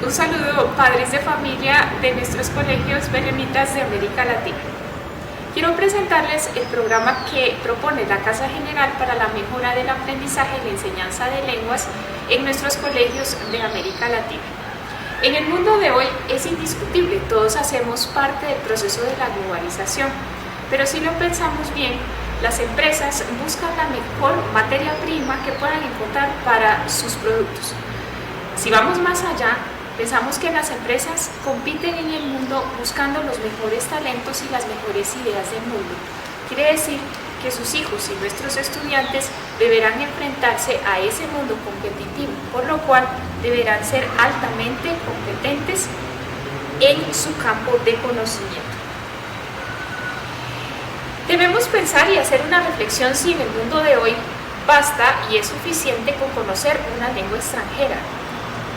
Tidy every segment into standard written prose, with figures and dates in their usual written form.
Un saludo, padres de familia de nuestros colegios belemitas de América Latina. Quiero presentarles el programa que propone la Casa General para la mejora del aprendizaje y la enseñanza de lenguas en nuestros colegios de América Latina. En el mundo de hoy es indiscutible, todos hacemos parte del proceso de la globalización, pero si lo pensamos bien, las empresas buscan la mejor materia prima que puedan encontrar para sus productos. Si vamos más allá, pensamos que las empresas compiten en el mundo buscando los mejores talentos y las mejores ideas del mundo. Quiere decir que sus hijos y nuestros estudiantes deberán enfrentarse a ese mundo competitivo, por lo cual deberán ser altamente competentes en su campo de conocimiento. Debemos pensar y hacer una reflexión si en el mundo de hoy basta y es suficiente con conocer una lengua extranjera.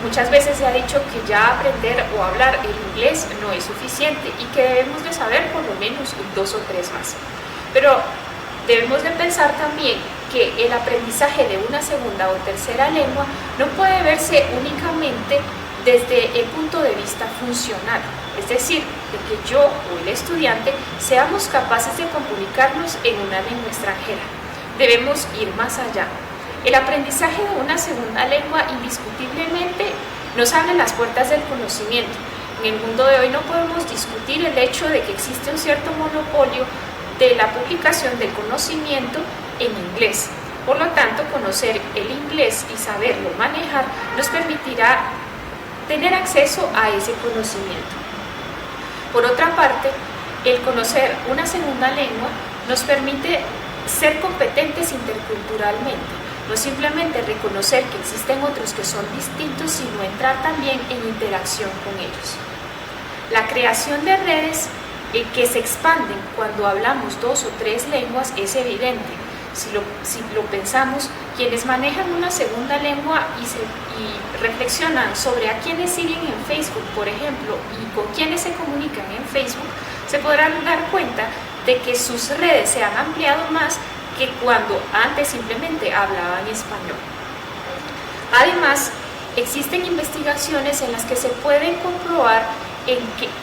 Muchas veces se ha dicho que ya aprender o hablar el inglés no es suficiente y que debemos de saber por lo menos 2 o 3 más. Pero debemos de pensar también que el aprendizaje de una segunda o tercera lengua no puede verse únicamente desde el punto de vista funcional, es decir, de que yo o el estudiante seamos capaces de comunicarnos en una lengua extranjera. Debemos ir más allá. El aprendizaje de una segunda lengua indiscutiblemente nos abre las puertas del conocimiento. En el mundo de hoy no podemos discutir el hecho de que existe un cierto monopolio de la publicación del conocimiento en inglés. Por lo tanto, conocer el inglés y saberlo manejar nos permitirá tener acceso a ese conocimiento. Por otra parte, el conocer una segunda lengua nos permite ser competentes interculturalmente. No simplemente reconocer que existen otros que son distintos, sino entrar también en interacción con ellos. La creación de redes que se expanden cuando hablamos 2 o 3 lenguas es evidente. Si lo pensamos, quienes manejan una segunda lengua y reflexionan sobre a quienes siguen en Facebook, por ejemplo, y con quienes se comunican en Facebook, se podrán dar cuenta de que sus redes se han ampliado más que cuando antes simplemente hablaban español. Además, existen investigaciones en las que se pueden comprobar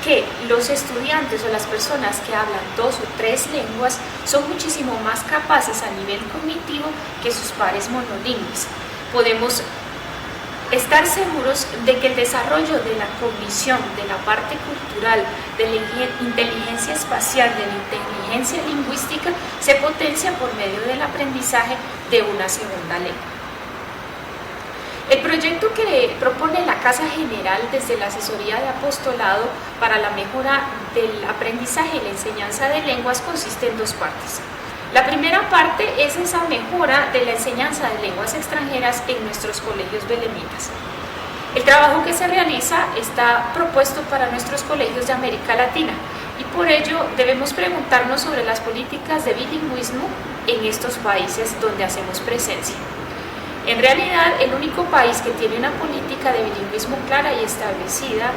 que los estudiantes o las personas que hablan 2 o 3 lenguas son muchísimo más capaces a nivel cognitivo que sus pares monolingües. Podemos estar seguros de que el desarrollo de la cognición, de la parte cultural, de la inteligencia espacial, de la inteligencia lingüística, se potencia por medio del aprendizaje de una segunda lengua. El proyecto que propone la Casa General desde la Asesoría de Apostolado para la mejora del aprendizaje y la enseñanza de lenguas consiste en 2 partes. La primera parte es esa mejora de la enseñanza de lenguas extranjeras en nuestros colegios belemitas. El trabajo que se realiza está propuesto para nuestros colegios de América Latina y por ello debemos preguntarnos sobre las políticas de bilingüismo en estos países donde hacemos presencia. En realidad, el único país que tiene una política de bilingüismo clara y establecida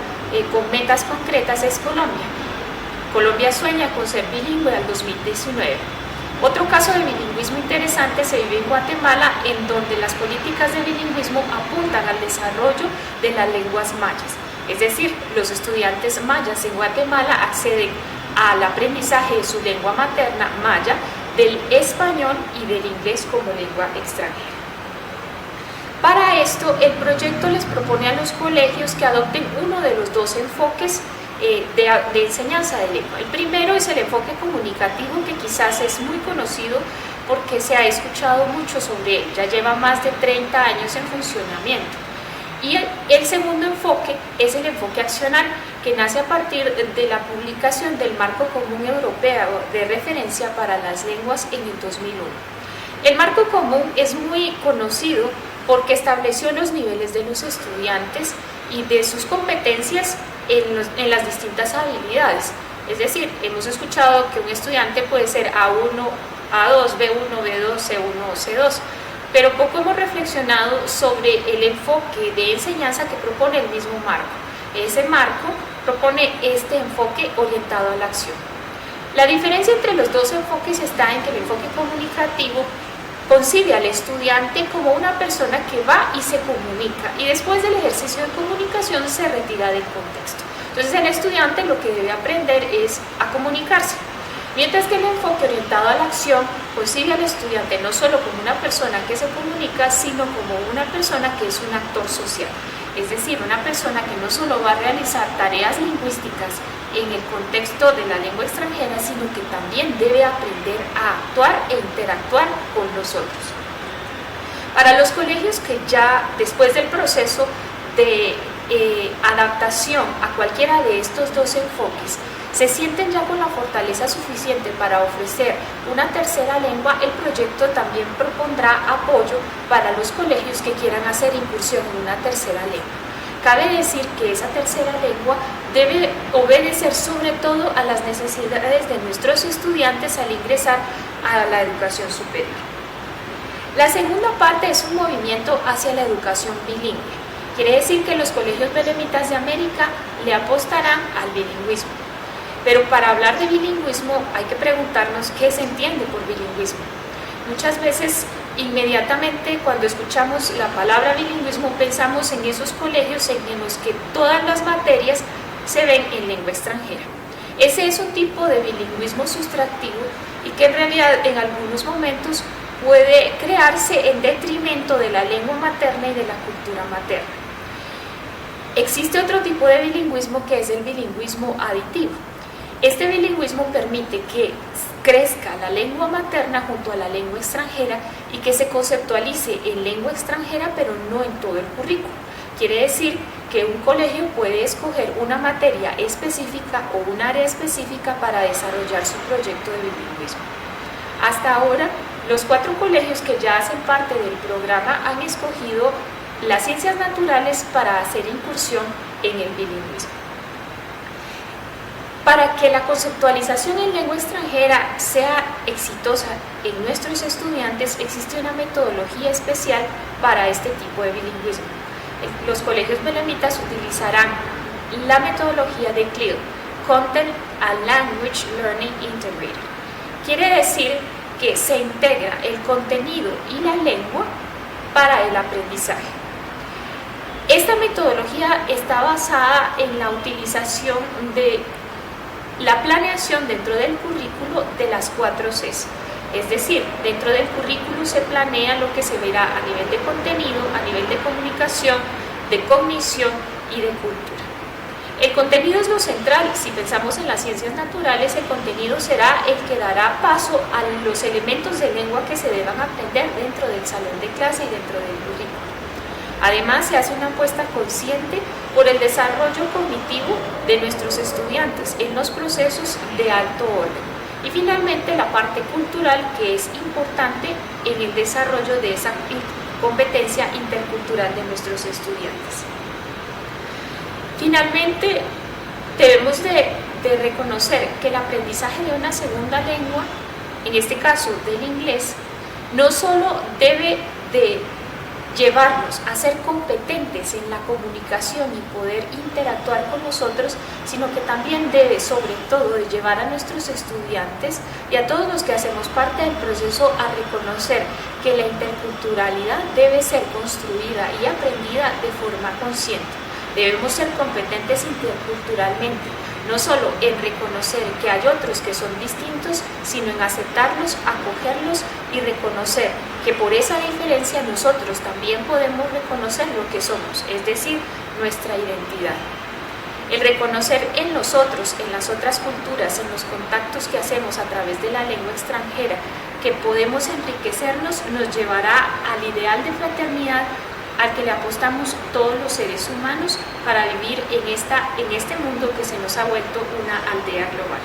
con metas concretas es Colombia. Colombia sueña con ser bilingüe al 2019. Otro caso de bilingüismo interesante se vive en Guatemala, en donde las políticas de bilingüismo apuntan al desarrollo de las lenguas mayas. Es decir, los estudiantes mayas en Guatemala acceden al aprendizaje de su lengua materna maya, del español y del inglés como lengua extranjera. Para esto, el proyecto les propone a los colegios que adopten uno de los 2 enfoques de enseñanza de lengua. El primero es el enfoque comunicativo, que quizás es muy conocido porque se ha escuchado mucho sobre él, ya lleva más de 30 años en funcionamiento. Y el segundo enfoque es el enfoque accional, que nace a partir de la publicación del Marco Común Europeo de Referencia para las Lenguas en el 2001. El Marco Común es muy conocido porque estableció los niveles de los estudiantes y de sus competencias en las distintas habilidades. Es decir, hemos escuchado que un estudiante puede ser A1, A2, B1, B2, C1 o C2, pero poco hemos reflexionado sobre el enfoque de enseñanza que propone el mismo marco. Ese marco propone este enfoque orientado a la acción. La diferencia entre los 2 enfoques está en que el enfoque comunicativo concibe al estudiante como una persona que va y se comunica, y después del ejercicio de comunicación se retira del contexto. Entonces el estudiante lo que debe aprender es a comunicarse, mientras que el enfoque orientado a la acción concibe al estudiante no solo como una persona que se comunica, sino como una persona que es un actor social, es decir, una persona que no solo va a realizar tareas lingüísticas en el contexto de la lengua extranjera, sino que también debe aprender a actuar e interactuar con los otros. Para los colegios que ya después del proceso de adaptación a cualquiera de estos dos enfoques se sienten ya con la fortaleza suficiente para ofrecer una tercera lengua, el proyecto también propondrá apoyo para los colegios que quieran hacer incursión en una tercera lengua. Cabe decir que esa tercera lengua debe obedecer sobre todo a las necesidades de nuestros estudiantes al ingresar a la educación superior. La segunda parte es un movimiento hacia la educación bilingüe. Quiere decir que los colegios belemnitas de América le apostarán al bilingüismo. Pero para hablar de bilingüismo hay que preguntarnos qué se entiende por bilingüismo. Muchas veces, inmediatamente cuando escuchamos la palabra bilingüismo, pensamos en esos colegios en los que todas las materias se ven en lengua extranjera. Ese es un tipo de bilingüismo sustractivo y que en realidad en algunos momentos puede crearse en detrimento de la lengua materna y de la cultura materna. Existe otro tipo de bilingüismo que es el bilingüismo aditivo. Este bilingüismo permite que crezca la lengua materna junto a la lengua extranjera y que se conceptualice en lengua extranjera, pero no en todo el currículo. Quiere decir que un colegio puede escoger una materia específica o un área específica para desarrollar su proyecto de bilingüismo. Hasta ahora, los 4 colegios que ya hacen parte del programa han escogido las ciencias naturales para hacer incursión en el bilingüismo. Para que la conceptualización en lengua extranjera sea exitosa en nuestros estudiantes, existe una metodología especial para este tipo de bilingüismo. Los colegios belemnitas utilizarán la metodología de CLIL, Content and Language Learning Integrated. Quiere decir que se integra el contenido y la lengua para el aprendizaje. Esta metodología está basada en la utilización de la planeación dentro del currículo de las 4 Cs. Es decir, dentro del currículo se planea lo que se verá a nivel de contenido, a nivel de comunicación, de cognición y de cultura. El contenido es lo central. Si pensamos en las ciencias naturales, el contenido será el que dará paso a los elementos de lengua que se deban aprender dentro del salón de clase y dentro del currículo. Además, se hace una apuesta consciente por el desarrollo cognitivo de nuestros estudiantes en los procesos de alto orden. Y finalmente, la parte cultural, que es importante en el desarrollo de esa competencia intercultural de nuestros estudiantes. Finalmente, debemos de reconocer que el aprendizaje de una segunda lengua, en este caso del inglés, no solo debe de llevarnos a ser competentes en la comunicación y poder interactuar con los otros, sino que también debe, sobre todo, de llevar a nuestros estudiantes y a todos los que hacemos parte del proceso a reconocer que la interculturalidad debe ser construida y aprendida de forma consciente. Debemos ser competentes interculturalmente, no solo en reconocer que hay otros que son distintos, sino en aceptarlos, acogerlos y reconocer que por esa diferencia nosotros también podemos reconocer lo que somos, es decir, nuestra identidad. El reconocer en los otros, en las otras culturas, en los contactos que hacemos a través de la lengua extranjera, que podemos enriquecernos, nos llevará al ideal de fraternidad al que le apostamos todos los seres humanos para vivir en este mundo que se nos ha vuelto una aldea global.